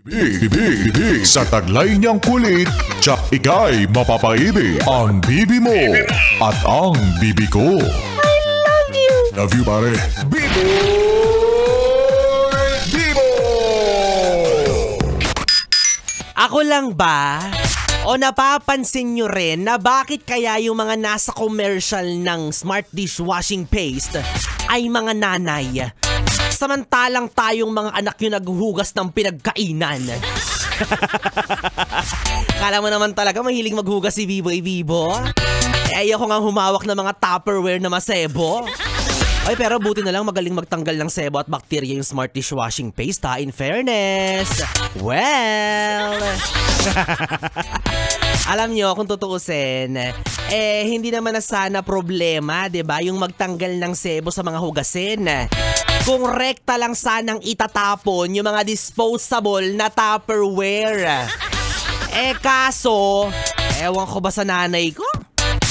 Bibig sa taglay niyang kulit, tsak ika'y mapapaibig. Ang bibi mo at ang bibi ko. I love you! Love you, pare. Bibo! Bibo! Ako lang ba? O napapansin nyo rin na bakit kaya yung mga nasa commercial ng Smart Dishwashing Paste ay mga nanay? Samantalang tayong mga anak yung naghuhugas ng pinagkainan. Kala mo naman talaga mahilig maghugas si Biboy Bibo? Ayoko nga humawak ng mga Tupperware na masebo. Ay, pero buti na lang magaling magtanggal ng sebo at bakterya yung Smart Dishwashing Paste, ha? In fairness. Well... Alam nyo, kung tutuusin, hindi naman na sana problema, 'di ba? Yung magtanggal ng sebo sa mga hugasin. Kung rekta lang sanang itatapon yung mga disposable na Tupperware. Kaso, ewan ko ba sa nanay ko?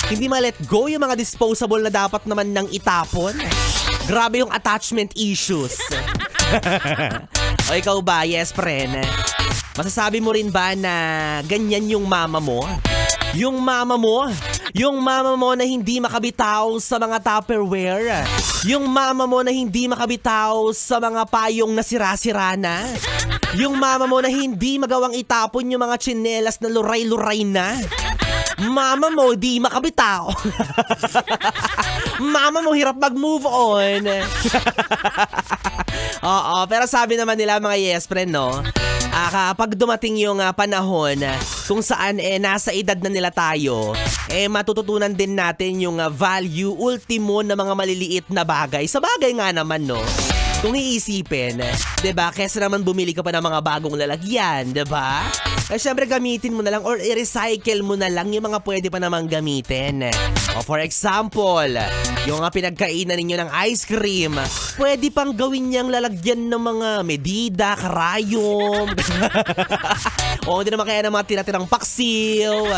Hindi ma-let go yung mga disposable na dapat naman nang itapon. Grabe yung attachment issues. O ikaw ba, yes friend? Masasabi mo rin ba na ganyan yung mama mo? Yung mama mo na hindi makabitaw sa mga Tupperware. Yung mama mo na hindi makabitaw sa mga payong na sira-sira na. Yung mama mo na hindi magawang itapon yung mga tsinelas na luray-luray na. Mama mo di makabitaw. Mama mo hirap mag-move on. Oo, pero sabi naman nila mga yes friend, no? Kapag dumating yung panahon kung saan nasa edad na nila tayo, matututunan din natin yung value ultimo na mga maliliit na bagay. Sa bagay nga naman, no? Kung iisipin, 'di ba? Kesa naman bumili ka pa ng mga bagong lalagyan, 'di ba? Syempre gamitin mo na lang or i-recycle mo na lang yung mga pwede pa namang gamitin. O for example, yung pinagkainan ninyo ng ice cream, pwede pang gawin niyang lalagyan ng mga medida, karayom. O hindi naman kaya ng mga tinatirang paksiw.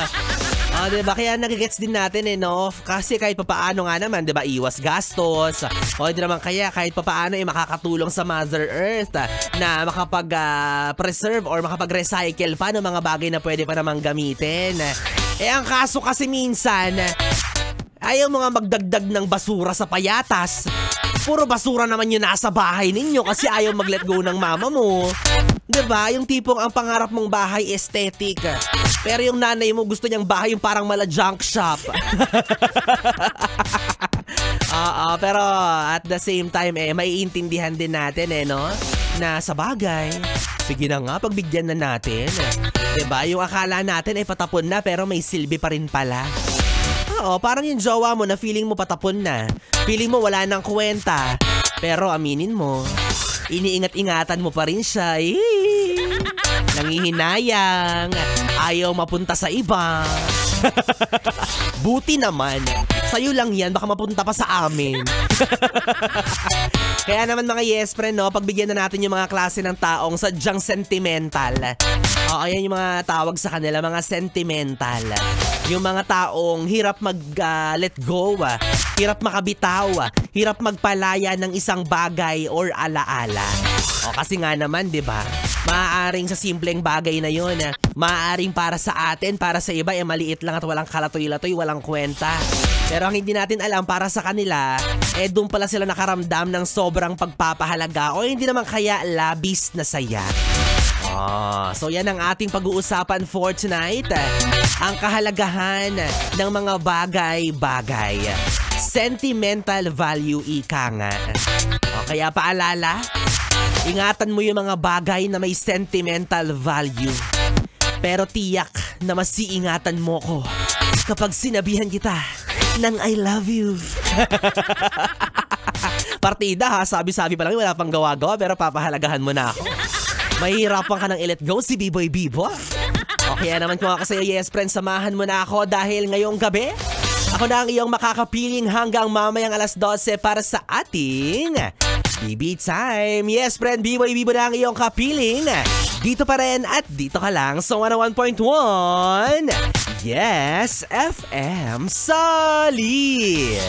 Diba? Kaya nagigets din natin no? Kasi kahit papaano nga naman, diba, iwas gastos. O hindi naman kaya kahit papaano makakatulong sa Mother Earth na makapag-preserve or makapag-recycle pa ng mga bagay na pwede pa namang gamitin. Ang kaso kasi minsan, ayaw mo nga magdagdag ng basura sa payatas. Puro basura naman yung nasa bahay ninyo kasi ayaw mag-let go ng mama mo. Diba? Yung tipong ang pangarap mong bahay aesthetic. Pero yung nanay mo gusto niyang bahay yung parang mala junk shop. Pero at the same time, maiintindihan din natin, no? Na sa bagay, sige na nga, pagbigyan na natin. Diba? Yung akala natin patapon na pero may silbi pa rin pala. Oo, parang yung jowa mo na feeling mo patapon na. Feeling mo wala nang kwenta. Pero aminin mo, iniingat-ingatan mo pa rin siya. Nangihinayang, ayaw mapunta sa iba. Buti naman, sa'yo lang yan, baka mapunta pa sa amin. Kaya naman mga yes friend, no, pagbigyan na natin yung mga klase ng taong sadyang sentimental. Ayan yung mga tawag sa kanila, mga sentimental. Yung mga taong hirap mag-let go, hirap makabitaw, hirap magpalaya ng isang bagay or alaala. Kasi nga naman, di ba? Maaaring sa simpleng bagay na yun, maaaring para sa atin, para sa iba, maliit lang at walang kalatoy-latoy, walang kwenta. Pero ang hindi natin alam, para sa kanila, doon pala sila nakaramdam ng sobrang pagpapahalaga o hindi naman kaya labis na saya. So yan ang ating pag-uusapan for tonight. Ang kahalagahan ng mga bagay-bagay. Sentimental value, ika nga. Kaya paalala, ingatan mo yung mga bagay na may sentimental value. Pero tiyak na mas iingatan mo ko kapag sinabihan kita ng I love you. Partida ha, sabi-sabi pa lang, wala pang gawa-gawa pero papahalagahan mo na ako. Mahihirapan ka nang i-let go si Biboy Bibo. Kaya naman kung ako sa'yo, yes friend, samahan mo na ako dahil ngayong gabi, ako na ang iyong makakapiling hanggang mamayang alas 12 para sa ating BB Time. Yes friend, Biboy Bibo na ang iyong kapiling. Dito pa rin at dito ka lang sa 101.1 Yes FM Solid.